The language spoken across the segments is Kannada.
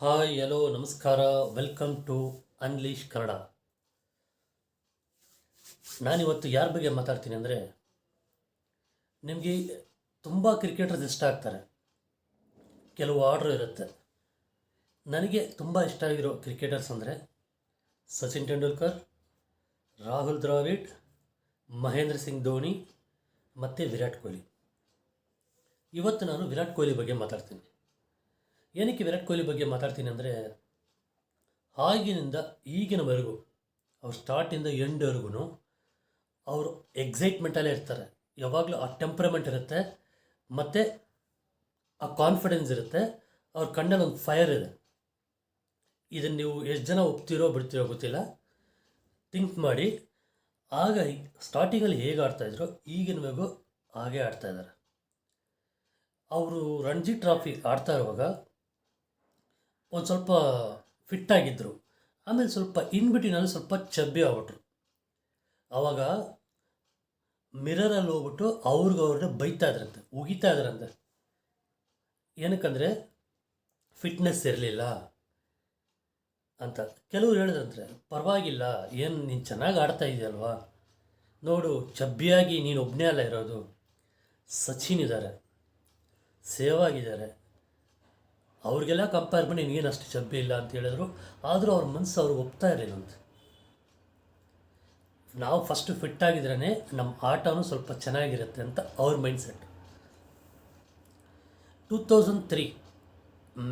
ಹಾಯ್ ಹಲೋ ನಮಸ್ಕಾರ. Welcome to unleash Kannada. ನಾನಿವತ್ತು ಯಾರ ಬಗ್ಗೆ ಮಾತಾಡ್ತೀನಿ ಅಂದರೆ, ನಿಮಗೆ ತುಂಬ ಕ್ರಿಕೆಟರ್ಸ್ ಇಷ್ಟ ಆಗ್ತಾರೆ, ಕೆಲವು ಆರ್ಡ್ರ್ ಇರುತ್ತೆ. ನನಗೆ ತುಂಬ ಇಷ್ಟ ಆಗಿರೋ ಕ್ರಿಕೆಟರ್ಸ್ ಅಂದರೆ ಸಚಿನ್ ತೆಂಡೂಲ್ಕರ್, ರಾಹುಲ್ ದ್ರಾವಿಡ್, ಮಹೇಂದ್ರ ಸಿಂಗ್ ಧೋನಿ ಮತ್ತು ವಿರಾಟ್ ಕೊಹ್ಲಿ. ಇವತ್ತು ನಾನು ವಿರಾಟ್ ಕೊಹ್ಲಿ ಬಗ್ಗೆ ಮಾತಾಡ್ತೀನಿ. ಏನಕ್ಕೆ ವಿರಾಟ್ ಕೊಹ್ಲಿ ಬಗ್ಗೆ ಮಾತಾಡ್ತೀನಿ ಅಂದರೆ, ಆಗಿನಿಂದ ಈಗಿನವರೆಗೂ ಅವ್ರು ಸ್ಟಾರ್ಟಿಂದ ಎಂಡ್ವರೆಗೂ ಅವರು ಎಕ್ಸೈಟ್ಮೆಂಟಲ್ಲೇ ಇರ್ತಾರೆ. ಯಾವಾಗಲೂ ಆ ಟೆಂಪ್ರಮೆಂಟ್ ಇರುತ್ತೆ ಮತ್ತು ಆ ಕಾನ್ಫಿಡೆನ್ಸ್ ಇರುತ್ತೆ. ಅವ್ರ ಕಣ್ಣಲ್ಲಿ ಒಂದು ಫೈರ್ ಇದೆ. ಇದನ್ನು ನೀವು ಎಷ್ಟು ಜನ ಒಪ್ತಿರೋ ಬಿಡ್ತಿರೋ ಗೊತ್ತಿಲ್ಲ, ಥಿಂಕ್ ಮಾಡಿ. ಆಗ ಸ್ಟಾರ್ಟಿಂಗಲ್ಲಿ ಹೇಗೆ ಆಡ್ತಾಯಿದ್ರು, ಈಗಿನವರೆಗೂ ಹಾಗೆ ಆಡ್ತಾಯಿದ್ದಾರೆ. ಅವರು ರಣಜಿ ಟ್ರಾಫಿ ಆಡ್ತಾ ಇರುವಾಗ ಒಂದು ಸ್ವಲ್ಪ ಫಿಟ್ಟಾಗಿದ್ದರು. ಆಮೇಲೆ ಸ್ವಲ್ಪ ಇನ್ಬಿಟ್ವೀನಲ್ಲಿ ಸ್ವಲ್ಪ ಚಬ್ಬಿ ಆಗ್ಬಿಟ್ರು. ಆವಾಗ ಮಿರರಲ್ಲಿ ಹೋಗ್ಬಿಟ್ಟು ಅವ್ರನ್ನ ಬೈತಾ ಇದ್ರಂತೆ, ಉಗಿತಾ ಇದ್ರಂತೆ. ಏನಕ್ಕಂದರೆ ಫಿಟ್ನೆಸ್ ಇರಲಿಲ್ಲ ಅಂತ. ಕೆಲವರು ಹೇಳಿದ್ರಂತೆ, ಪರವಾಗಿಲ್ಲ, ಏನು ನೀನು ಚೆನ್ನಾಗಿ ಆಡ್ತಾ ಇದೆಯಲ್ವಾ, ನೋಡು ಚಬ್ಬಿಯಾಗಿ ನೀನು ಒಬ್ಬನೇ ಅಲ್ಲ ಇರೋದು, ಸಚಿನ್ ಇದ್ದಾರೆ, ಸೇವಾಗ್ ಇದ್ದಾರೆ, ಅವ್ರಿಗೆಲ್ಲ ಕಂಪೇರ್ ಮಾಡಿ ನೀನು ಅಷ್ಟು ಚಬ್ಬಿ ಇಲ್ಲ ಅಂತ ಹೇಳಿದ್ರು. ಆದರೂ ಅವ್ರ ಮನಸ್ಸು ಅವ್ರಿಗೆ ಒಪ್ತಾ ಇರಲಿಲ್ಲಂತೆ. ನಾವು ಫಸ್ಟು ಫಿಟ್ಟಾಗಿದ್ರೇ ನಮ್ಮ ಆಟನೂ ಸ್ವಲ್ಪ ಚೆನ್ನಾಗಿರುತ್ತೆ ಅಂತ ಅವ್ರ mindset. 2003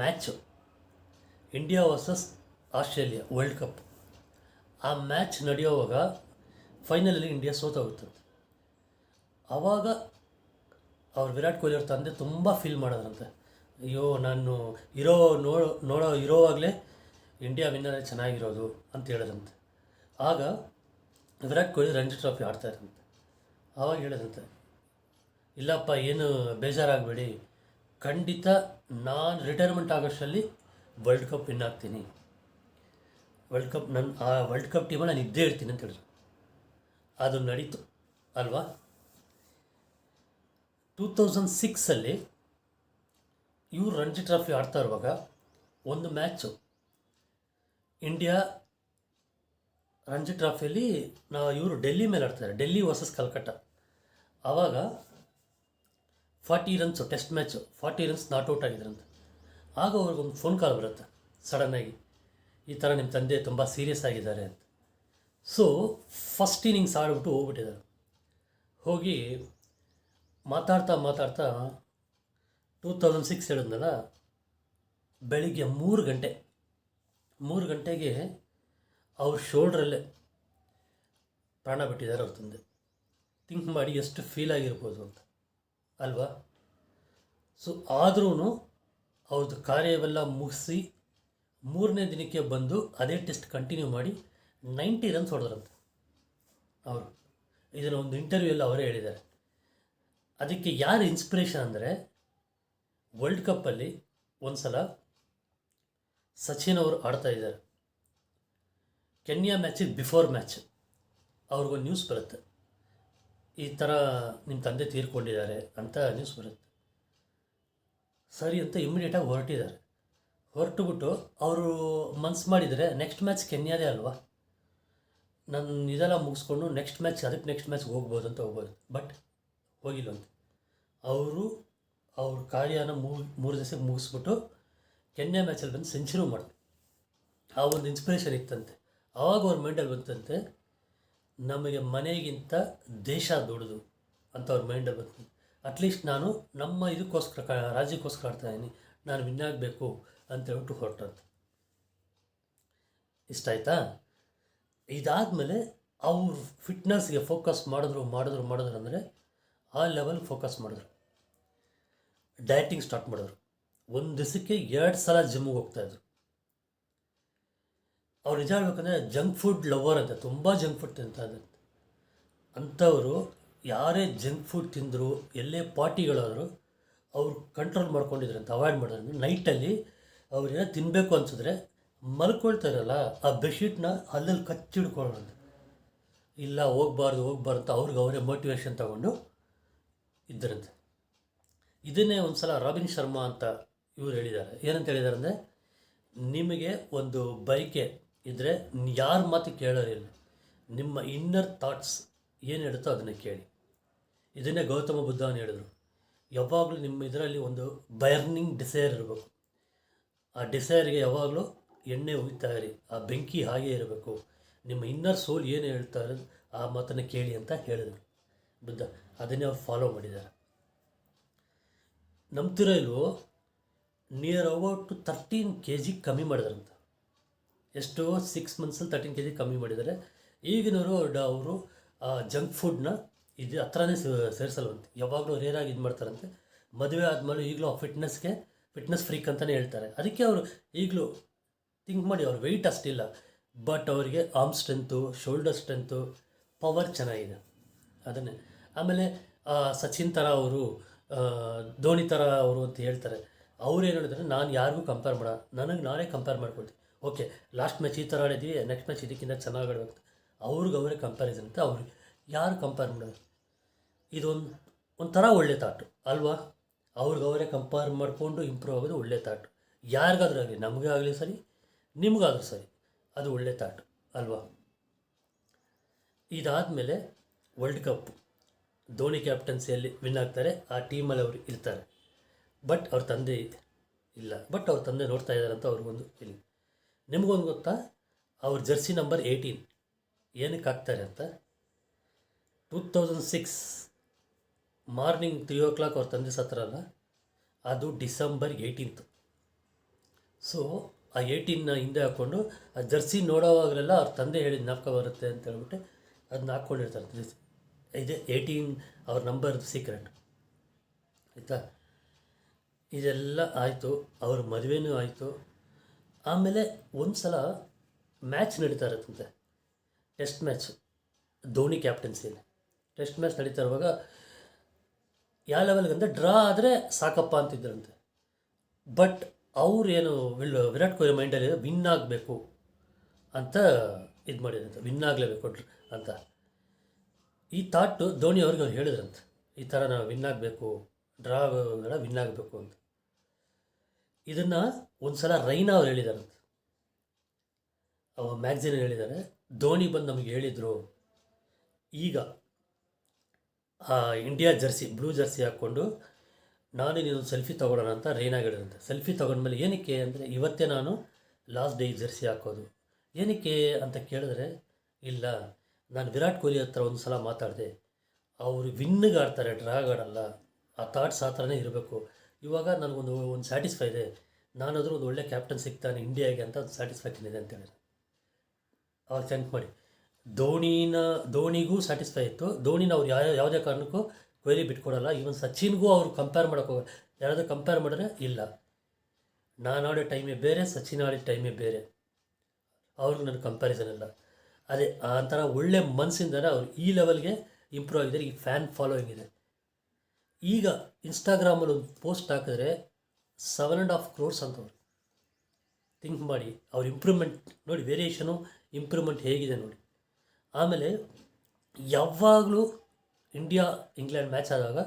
match, India versus Australia world cup. ಆ ಮ್ಯಾಚ್ ನಡೆಯೋವಾಗ ಫೈನಲಲ್ಲಿ ಇಂಡಿಯಾ ಸೋತೋಗುತ್ತಂತೆ. ಆವಾಗ ಅವ್ರು ವಿರಾಟ್ ಕೊಹ್ಲಿ ಅವ್ರ ತಂದೆ ತುಂಬ ಫೀಲ್ ಮಾಡೋದ್ರಂತೆ. ಅಯ್ಯೋ, ನಾನು ಇರೋವಾಗಲೇ ಇಂಡಿಯಾ ವಿನ್ನರೇ ಚೆನ್ನಾಗಿರೋದು ಅಂತ ಹೇಳಿದಂತೆ. ಆಗ ವಿರಾಟ್ ಕೊಹ್ಲಿ ರಣಜಿ ಟ್ರಾಫಿ ಆಡ್ತಾಯಿರಂತೆ. ಆವಾಗ ಹೇಳಿದಂತೆ, ಇಲ್ಲಪ್ಪ, ಏನು ಬೇಜಾರಾಗಬೇಡಿ, ಖಂಡಿತ ನಾನು ರಿಟೈರ್ಮೆಂಟ್ ಆಗೋಷ್ಟರಲ್ಲಿ ವರ್ಲ್ಡ್ ಕಪ್ ವಿನ್ ಆಗ್ತೀನಿ, ಆ ವರ್ಲ್ಡ್ ಕಪ್ ಟೀಮಲ್ಲಿ ನಾನು ಇದ್ದೇ ಇರ್ತೀನಿ ಅಂತ ಹೇಳಿದ್ರು. ಅದು ನಡೀತು ಅಲ್ವಾ. 2006 ಇವರು ರಣಜಿ ಟ್ರಾಫಿ ಆಡ್ತಾ ಇರುವಾಗ ಒಂದು ಮ್ಯಾಚು, ಇಂಡಿಯಾ ರಣಜಿ ಟ್ರಾಫಿಯಲ್ಲಿ ಇವರು ಡೆಲ್ಲಿ ಮೇಲೆ ಆಡ್ತಾರೆ, ಡೆಲ್ಲಿ ವರ್ಸಸ್ ಕಲ್ಕಟ್ಟ. ಆವಾಗ 40 runs test match, 40 runs not out ಆಗಿದ್ರಂತೆ. ಆಗ ಅವ್ರಿಗೊಂದು ಫೋನ್ ಕಾಲ್ ಬರುತ್ತೆ ಸಡನ್ನಾಗಿ, ಈ ಥರ ನಿಮ್ಮ ತಂದೆ ತುಂಬ ಸೀರಿಯಸ್ ಆಗಿದ್ದಾರೆ ಅಂತ. ಸೊ ಫಸ್ಟ್ ಇನ್ನಿಂಗ್ಸ್ ಆಡ್ಬಿಟ್ಟು ಹೋಗ್ಬಿಟ್ಟಿದ್ದಾರೆ. ಹೋಗಿ ಮಾತಾಡ್ತಾ 2006 ಹೇಳಿದ್ನಲ್ಲ, ಬೆಳಿಗ್ಗೆ 3 ಗಂಟೆಗೆ ಅವ್ರ ಶೋಲ್ಡ್ರಲ್ಲೇ ಪ್ರಾಣ ಬಿಟ್ಟಿದ್ದಾರೆ ಅವ್ರ ತಂದೆ. ಥಿಂಕ್ ಮಾಡಿ ಎಷ್ಟು ಫೀಲ್ ಆಗಿರ್ಬೋದು ಅಂತ ಅಲ್ವಾ. ಸೊ ಆದ್ರೂ ಅವ್ರದ್ದು ಕಾರ್ಯವೆಲ್ಲ ಮುಗಿಸಿ 3ನೇ ದಿನಕ್ಕೆ ಬಂದು ಅದೇ ಟೆಸ್ಟ್ ಕಂಟಿನ್ಯೂ ಮಾಡಿ 90 ರನ್ಸ್ ಹೊಡೆದ್ರಂತೆ ಅವರು. ಇದನ್ನು ಒಂದು ಇಂಟರ್ವ್ಯೂಲ್ಲಿ ಅವರೇ ಹೇಳಿದ್ದಾರೆ. ಅದಕ್ಕೆ ಯಾರು ಇನ್ಸ್ಪಿರೇಷನ್ ಅಂದರೆ, ವರ್ಲ್ಡ್ ಕಪ್ಪಲ್ಲಿ ಒಂದು ಸಲ ಸಚಿನ್ ಅವರು ಆಡ್ತಾ ಇದ್ದಾರೆ, ಕೆನ್ಯಾ ಮ್ಯಾಚಿಗೆ ಬಿಫೋರ್ ಮ್ಯಾಚ್ ಅವ್ರಿಗೊಂದು ನ್ಯೂಸ್ ಬರುತ್ತೆ, ಈ ಥರ ನಿಮ್ಮ ತಂದೆ ತೀರ್ಕೊಂಡಿದ್ದಾರೆ ಅಂತ ನ್ಯೂಸ್ ಬರುತ್ತೆ. ಸರಿ ಅಂತ ಇಮ್ಮಿಡಿಯೇಟಾಗಿ ಹೊರಟಿದ್ದಾರೆ. ಹೊರಟುಬಿಟ್ಟು ಅವರು ಮನ್ಸು ಮಾಡಿದರೆ ನೆಕ್ಸ್ಟ್ ಮ್ಯಾಚ್ ಕೆನ್ಯಾದೇ ಅಲ್ವಾ, ನಾನು ಇದೆಲ್ಲ ಮುಗಿಸ್ಕೊಂಡು ನೆಕ್ಸ್ಟ್ ಮ್ಯಾಚ್ಗೆ ಹೋಗ್ಬೋದು ಅಂತ ಹೋಗ್ಬೋದು. ಬಟ್ ಹೋಗಿಲ್ಲಂತೆ. ಅವ್ರ ಕಾರ್ಯನ 3 ದಿವಸಕ್ಕೆ ಮುಗಿಸ್ಬಿಟ್ಟು ಕೆನ್ಯಾ ಮ್ಯಾಚಲ್ಲಿ ಬಂದು ಸೆಂಚುರಿ ಮಾಡಿದ್ರು. ಆ ಒಂದು ಇನ್ಸ್ಪಿರೇಷನ್ ಇತ್ತಂತೆ. ಆವಾಗ ಅವ್ರ ಮೈಂಡಲ್ಲಿ ಬಂತಂತೆ, ನಮಗೆ ಮನೆಗಿಂತ ದೇಶ ದೊಡ್ಡದು ಅಂತ ಅವ್ರ ಮೈಂಡಲ್ಲಿ ಬಂತಂತೆ. ಅಟ್ಲೀಸ್ಟ್ ನಾನು ನಮ್ಮ ಇದಕ್ಕೋಸ್ಕರ ರಾಜ್ಯಕ್ಕೋಸ್ಕರ ಆಡ್ತಾಯಿದ್ದೀನಿ, ನಾನು ವಿನ್ ಆಗಬೇಕು ಅಂತ ಹೇಳ್ಬಿಟ್ಟು ಹೊರಟಂತೆ. ಇಷ್ಟ ಆಯಿತಾ. ಇದಾದಮೇಲೆ ಅವ್ರು ಫಿಟ್ನೆಸ್ಗೆ ಫೋಕಸ್ ಮಾಡಿದ್ರು ಅಂದರೆ ಆ ಲೆವೆಲ್ ಫೋಕಸ್ ಮಾಡಿದ್ರು. ಡಯಟಿಂಗ್ ಸ್ಟಾರ್ಟ್ ಮಾಡಿದ್ರು. ಒಂದು ದಿವಸಕ್ಕೆ 2 ಸಲ ಜಿಮ್ಗೆ ಹೋಗ್ತಾಯಿದ್ರು. ಅವ್ರು ನಿಜ ಹೇಳ್ಬೇಕಂದ್ರೆ ಜಂಕ್ ಫುಡ್ ಲವರ್ ಅಂತ, ತುಂಬ ಜಂಕ್ ಫುಡ್ ತಿಂತಾಯಿದ್ದಂತೆ. ಅಂಥವರು ಯಾರೇ ಜಂಕ್ ಫುಡ್ ತಿಂದರು, ಎಲ್ಲೇ ಪಾರ್ಟಿಗಳಾದರೂ ಅವ್ರು ಕಂಟ್ರೋಲ್ ಮಾಡ್ಕೊಂಡಿದ್ರಂತೆ, ಅವಾಯ್ಡ್ ಮಾಡಿದ್ರು. ನೈಟಲ್ಲಿ ಅವ್ರು ಏನೋ ತಿನ್ನಬೇಕು ಅನಿಸಿದ್ರೆ ಮಲ್ಕೊಳ್ತಾರಲ್ಲ, ಆ ಬೆಡ್ಶೀಟ್ನ ಅಲ್ಲಲ್ಲಿ ಕಚ್ಚಿಡ್ಕೊಳ್ಳೋದು, ಇಲ್ಲ ಹೋಗ್ಬಾರ್ದು ಅಂತ ಅವ್ರಿಗೆ ಅವರೇ ಮೋಟಿವೇಶನ್ ತಗೊಂಡು ಇದ್ದರಂತೆ. ಇದನ್ನೇ ಒಂದು ಸಲ ರಾಬಿನ್ ಶರ್ಮಾ ಅಂತ ಇವರು ಹೇಳಿದ್ದಾರೆ. ಏನಂತ ಹೇಳಿದ್ದಾರೆ ಅಂದರೆ, ನಿಮಗೆ ಒಂದು ಬಯಕೆ ಇದ್ದರೆ ಯಾರ ಮಾತು ಕೇಳೋರಿಲ್ಲ. ನಿಮ್ಮ ಇನ್ನರ್ ಥಾಟ್ಸ್ ಏನು ಹೇಳುತ್ತೋ ಅದನ್ನು ಕೇಳಿ. ಇದನ್ನೇ ಗೌತಮ ಬುದ್ಧನ ಹೇಳಿದ್ರು. ಯಾವಾಗಲೂ ನಿಮ್ಮ ಇದರಲ್ಲಿ ಒಂದು ಬರ್ನಿಂಗ್ ಡಿಸೈರ್ ಇರಬೇಕು. ಆ ಡಿಸೈರ್ಗೆ ಯಾವಾಗಲೂ ಎಣ್ಣೆ ಉಯ್ತಾ ಇರಿ. ಆ ಬೆಂಕಿ ಹಾಗೇ ಇರಬೇಕು. ನಿಮ್ಮ ಇನ್ನರ್ ಸೋಲ್ ಏನು ಹೇಳ್ತಾ ಇರೋದು ಆ ಮಾತನ್ನು ಕೇಳಿ ಅಂತ ಹೇಳಿದರು ಬುದ್ಧ. ಅದನ್ನೇ ಅವ್ರು ಫಾಲೋ ಮಾಡಿದ್ದಾರೆ. ನಂಬ್ತಿರೋ ಇಲ್ವೋ, ನಿಯರ್ ಅಬೌಟ್ 13 kg ಕಮ್ಮಿ ಮಾಡಿದಾರಂತ. ಎಷ್ಟೋ 6 monthsಲ್ಲಿ 13 kg ಕಮ್ಮಿ ಮಾಡಿದ್ದಾರೆ. ಈಗಿನವರು ಅವರು ಜಂಕ್ ಫುಡ್ನ ಇದು ಹತ್ರನೇ ಸೇರಿಸಲ್ವಂತೆ. ಯಾವಾಗಲೂ ರೇರಾಗಿ ಇದು ಮಾಡ್ತಾರಂತೆ. ಮದುವೆ ಆದಮೇಲೆ ಈಗಲೂ ಫಿಟ್ನೆಸ್ ಫ್ರೀಕ್ ಅಂತಲೇ ಹೇಳ್ತಾರೆ. ಅದಕ್ಕೆ ಅವರು ಈಗಲೂ ಥಿಂಕ್ ಮಾಡಿ, ಅವ್ರ ವೆಯ್ಟ್ ಅಷ್ಟಿಲ್ಲ, ಬಟ್ ಅವರಿಗೆ arm strength, shoulder strength, power ಚೆನ್ನಾಗಿದೆ. ಅದನ್ನೇ ಆಮೇಲೆ ಸಚಿನ್ ಥರ ಅವರು, ಧೋನಿ ಥರ ಅವರು ಅಂತ ಹೇಳ್ತಾರೆ. ಅವ್ರು ಏನು ಹೇಳಿದ್ರೆ, ನಾನು ಯಾರಿಗೂ ಕಂಪೇರ್ ಮಾಡ, ನನಗೆ ನಾನೇ ಕಂಪೇರ್ ಮಾಡ್ಕೊಳ್ತೀನಿ. ಓಕೆ, ಲಾಸ್ಟ್ ಮ್ಯಾಚ್ ಈ ಥರ ಆಡಿದ್ವಿ, ನೆಕ್ಸ್ಟ್ ಮ್ಯಾಚ್ ಇದಕ್ಕಿಂತ ಚೆನ್ನಾಗಿ ಆಡಬೇಕು. ಅವರೇ ಕಂಪ್ಯಾರಿಸನ್ ಅಂತ. ಅವ್ರು ಯಾರು ಕಂಪೇರ್ ಮಾಡೋದು? ಒಂಥರ ಒಳ್ಳೆ ಥಾಟು ಅಲ್ವಾ? ಅವರೇ ಕಂಪೇರ್ ಮಾಡಿಕೊಂಡು ಇಂಪ್ರೂವ್ ಆಗೋದು ಒಳ್ಳೆ ಥಾಟು. ಯಾರಿಗಾದ್ರೂ ಆಗಲಿ, ನಮಗೆ ಆಗಲಿ ಸರಿ, ನಿಮಗಾದ್ರೂ ಸರಿ, ಅದು ಒಳ್ಳೆ ಥಾಟು ಅಲ್ವಾ? ಇದಾದಮೇಲೆ ವರ್ಲ್ಡ್ ಕಪ್ ಧೋನಿ ಕ್ಯಾಪ್ಟನ್ಸಿಯಲ್ಲಿ ವಿನ್ ಆಗ್ತಾರೆ. ಆ ಟೀಮಲ್ಲಿ ಅವರು ಇರ್ತಾರೆ. ಬಟ್ ಅವ್ರ ತಂದೆ ಇಲ್ಲ. ಬಟ್ ಅವ್ರ ತಂದೆ ನೋಡ್ತಾ ಇದ್ದಾರೆ ಅಂತ ಅವ್ರಿಗೊಂದು ಫೀಲಿಂಗ್. ನಿಮಗೊಂದು ಗೊತ್ತಾ, ಅವ್ರ ಜರ್ಸಿ ನಂಬರ್ 18 ಏನಕ್ಕೆ ಹಾಕ್ತಾರೆ ಅಂತ? 2006 ಮಾರ್ನಿಂಗ್ 3 o'clock ಅವ್ರ ತಂದೆ ಸತ್ರಲ್ಲ, ಅದು December 18th. ಸೊ ಆ 18ನ ಹಿಂದೆ ಹಾಕ್ಕೊಂಡು ಆ ಜರ್ಸಿ ನೋಡೋವಾಗಲೆಲ್ಲ ಅವ್ರ ತಂದೆ ಹೇಳಿದ ಜ್ಞಾಪಕ ಬರುತ್ತೆ ಅಂತ ಹೇಳ್ಬಿಟ್ಟು ಅದನ್ನ ಹಾಕ್ಕೊಂಡಿರ್ತಾರೆ. ಇದೆ 18 ಅವ್ರ ನಂಬರ್ದು ಸೀಕ್ರೆಟ್ ಆಯಿತಾ? ಇದೆಲ್ಲ ಆಯಿತು. ಅವ್ರ ಮದುವೆನೂ ಆಯಿತು. ಆಮೇಲೆ ಒಂದು ಸಲ ಮ್ಯಾಚ್ ನಡೀತಾ ಇರುತ್ತಂತೆ, ಟೆಸ್ಟ್ ಮ್ಯಾಚ್, ಧೋನಿ ಕ್ಯಾಪ್ಟನ್ಸಿಯಲ್ಲಿ ಟೆಸ್ಟ್ ಮ್ಯಾಚ್ ನಡೀತಾ ಇರುವಾಗ ಯಾವ ಲೆವೆಲ್ಗಂದರೆ ಡ್ರಾ ಆದರೆ ಸಾಕಪ್ಪ ಅಂತಿದ್ದರಂತೆ. ಬಟ್ ಅವ್ರೇನು ವಿರಾಟ್ ಕೊಹ್ಲಿ ಮೈಂಡಲ್ಲಿ ವಿನ್ ಆಗಬೇಕು ಅಂತ ಇದು ಮಾಡಿದ್ರಂತೆ, ವಿನ್ ಆಗಲೇಬೇಕು ಅಂತ. ಈ ಥಾಟು ಧೋನಿ ಅವ್ರಿಗೆ ಅವ್ರು ಹೇಳಿದ್ರಂತೆ, ಈ ಥರ ನಾವು ವಿನ್ ಆಗಬೇಕು, ಡ್ರಾ ಬೇಡ, ವಿನ್ ಆಗಬೇಕು ಅಂತ. ಇದನ್ನು ಒಂದು ಸಲ ರೈನಾ ಅವ್ರು ಹೇಳಿದಾರಂತೆ, ಮ್ಯಾಗ್ಝಿನಲ್ಲಿ ಹೇಳಿದ್ದಾರೆ. ಧೋನಿ ಬಂದು ನಮಗೆ ಹೇಳಿದರು, ಈಗ ಇಂಡಿಯಾ ಜರ್ಸಿ, ಬ್ಲೂ ಜರ್ಸಿ ಹಾಕ್ಕೊಂಡು ನಾನು ನೀನೊಂದು ಸೆಲ್ಫಿ ತೊಗೊಳ್ಳೋಣ ಅಂತ ರೈನಾಗ ಹೇಳಿದಂತೆ. ಸೆಲ್ಫಿ ತೊಗೊಂಡ್ಮೇಲೆ ಏನಕ್ಕೆ ಅಂದರೆ, ಇವತ್ತೇ ನಾನು ಲಾಸ್ಟ್ ಡೇ ಜರ್ಸಿ ಹಾಕೋದು. ಏನಕ್ಕೆ ಅಂತ ಕೇಳಿದ್ರೆ, ಇಲ್ಲ, ನಾನು ವಿರಾಟ್ ಕೊಹ್ಲಿ ಹತ್ರ ಒಂದು ಸಲ ಮಾತಾಡಿದೆ, ಅವರು ವಿನ್ನಿಗೆ ಆಡ್ತಾರೆ, ಡ್ರಾಗ್ ಆಡಲ್ಲ. ಆ ಥಾಟ್ಸ್ ಆ ಥರನೇ ಇರಬೇಕು. ಇವಾಗ ನನಗೊಂದು ಸ್ಯಾಟಿಸ್ಫೈ ಇದೆ, ನಾನಾದರೂ ಒಂದು ಒಳ್ಳೆ ಕ್ಯಾಪ್ಟನ್ ಸಿಗ್ತಾನೆ ಇಂಡಿಯಾಗೆ ಅಂತ ಒಂದು ಸ್ಯಾಟಿಸ್ಫ್ಯಾಕ್ಷನ್ ಇದೆ ಅಂತ ಹೇಳಿದ್ರು. ಅವಾಗ ಥ್ಯಾಂಕ್ ಮಾಡಿ, ಧೋನಿಗೂ ಸ್ಯಾಟಿಸ್ಫೈ ಇತ್ತು. ಧೋನಿನ ಅವ್ರು ಯಾವುದೇ ಕಾರಣಕ್ಕೂ ಕೊಹ್ಲಿ ಬಿಟ್ಕೊಡಲ್ಲ. ಈವನ್ ಸಚಿನ್ಗೂ ಅವ್ರು ಕಂಪೇರ್ ಮಾಡೋಕ್ಕೆ ಹೋಗಲ್ಲ. ಯಾರಾದರೂ ಕಂಪೇರ್ ಮಾಡಿದ್ರೆ, ಇಲ್ಲ, ನಾನು ಆಡೋ ಟೈಮೇ ಬೇರೆ, ಸಚಿನ್ ಆಡಿದ ಟೈಮೇ ಬೇರೆ, ಅವ್ರಿಗೆ ನನಗೆ ಕಂಪ್ಯಾರಿಸನ್ ಇಲ್ಲ. ಅದೇ ಆ ಥರ ಒಳ್ಳೆ ಮನಸ್ಸಿಂದನೇ ಅವ್ರು ಈ ಲೆವೆಲ್ಗೆ ಇಂಪ್ರೂವ್ ಆಗಿದ್ದಾರೆ. ಈ ಫ್ಯಾನ್ ಫಾಲೋಯಿಂಗ್ ಇದೆ. ಈಗ ಇನ್ಸ್ಟಾಗ್ರಾಮಲ್ಲಿ ಒಂದು ಪೋಸ್ಟ್ ಹಾಕಿದ್ರೆ 7.5 crores ಅಂತವ್ರು. ಥಿಂಕ್ ಮಾಡಿ, ಅವ್ರ ಇಂಪ್ರೂವ್ಮೆಂಟ್ ನೋಡಿ, ವೇರಿಯೇಷನು ಇಂಪ್ರೂವ್ಮೆಂಟ್ ಹೇಗಿದೆ ನೋಡಿ. ಆಮೇಲೆ ಯಾವಾಗಲೂ ಇಂಡಿಯಾ ಇಂಗ್ಲೆಂಡ್ ಮ್ಯಾಚ್ ಆದಾಗ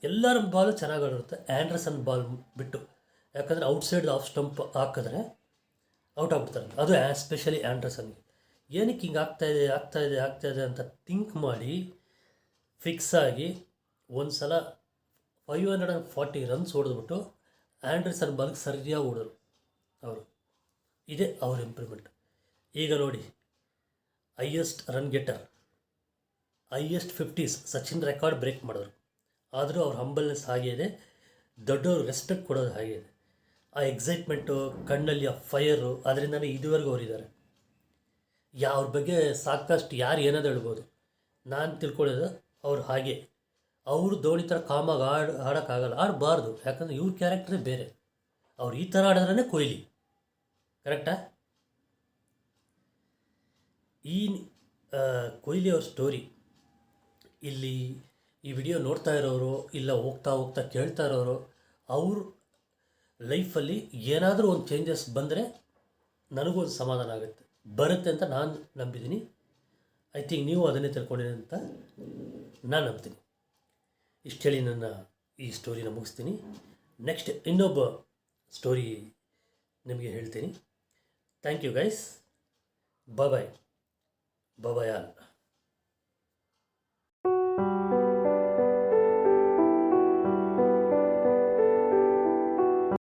ಎಲ್ಲರ ಬಾಲು ಚೆನ್ನಾಗಿ ಆಡಿರುತ್ತೆ, ಆ್ಯಂಡರ್ಸನ್ ಬಾಲ್ ಬಿಟ್ಟು. ಯಾಕಂದರೆ ಔಟ್ಸೈಡ್ ಆಫ್ ಸ್ಟಂಪ್ ಹಾಕಿದ್ರೆ ಔಟ್ ಆಗ್ಬಿಡ್ತಾರೆ. ಅದು ಎಸ್ಪೆಷಲಿ ಆ್ಯಂಡರ್ಸನ್ಗೆ. ಏನಕ್ಕೆ ಹಿಂಗೆ ಆಗ್ತಾಯಿದೆ ಅಂತ ಥಿಂಕ್ ಮಾಡಿ ಫಿಕ್ಸ್ ಆಗಿ ಒಂದು ಸಲ 540 runs ಹೊಡೆದ್ಬಿಟ್ಟು ಆ್ಯಂಡರ್ಸನ್ ಬಾಲ್ಗೆ ಸರಿಯಾಗಿ ಹೊಡೆದ್ರು ಅವರು. ಇದೇ ಅವ್ರ ಇಂಪ್ರೂವ್ಮೆಂಟ್. ಈಗ ನೋಡಿ, highest run getter, highest 50s Sachin record break ಮಾಡಿದ್ರು. ಆದರೂ ಅವ್ರ ಹಂಬಲ್ನೆಸ್ ಹಾಗೆ ಇದೆ, ದೊಡ್ಡವರು ರೆಸ್ಪೆಕ್ಟ್ ಕೊಡೋದು ಹಾಗೆ ಇದೆ. ಆ ಎಕ್ಸೈಟ್ಮೆಂಟು, ಕಣ್ಣಲ್ಲಿ ಆ ಫೈರು, ಅದರಿಂದನೇ ಇದುವರೆಗೂ ಅವರಿದ್ದಾರೆ. ಅವ್ರ ಬಗ್ಗೆ ಸಾಕಷ್ಟು ಯಾರು ಏನಾದ್ರು ಹೇಳ್ಬೋದು. ನಾನು ತಿಳ್ಕೊಳ್ಳೋದು ಅವ್ರು ಹಾಗೆ. ಅವರು ಧೋನಿ ಥರ ಕಾಮಾಗಿ ಆಡೋಕ್ಕಾಗಲ್ಲ, ಆಡಬಾರ್ದು. ಯಾಕಂದರೆ ಇವ್ರ ಕ್ಯಾರೆಕ್ಟ್ರೇ ಬೇರೆ. ಅವ್ರು ಈ ಥರ ಆಡಿದ್ರೇ ಕೊಹ್ಲಿ, ಕರೆಕ್ಟಾ? ಈ ಕೊಹ್ಲಿ ಅವ್ರ ಸ್ಟೋರಿ ಇಲ್ಲಿ ಈ ವಿಡಿಯೋ ನೋಡ್ತಾ ಇರೋರು, ಇಲ್ಲ ಹೋಗ್ತಾ ಕೇಳ್ತಾ ಇರೋರು, ಅವ್ರ ಲೈಫಲ್ಲಿ ಏನಾದರೂ ಒಂದು ಚೇಂಜಸ್ ಬಂದರೆ ನನಗೂ ಒಂದು ಸಮಾಧಾನ ಆಗುತ್ತೆ, ಬರುತ್ತೆ ಅಂತ ನಾನು ನಂಬಿದ್ದೀನಿ. ಐ ಥಿಂಕ್ ನೀವು ಅದನ್ನೇ ತಿಳ್ಕೊಂಡಿರಿ ಅಂತ ನಾನು ನಂಬ್ತೀನಿ. ಇಷ್ಟು ಹೇಳಿ ನನ್ನ ಈ ಸ್ಟೋರಿನ ಮುಗಿಸ್ತೀನಿ. ನೆಕ್ಸ್ಟ್ ಇನ್ನೊಬ್ಬ ಸ್ಟೋರಿ ನಿಮಗೆ ಹೇಳ್ತೀನಿ. Thank you guys. Bye bye. Bye bye all.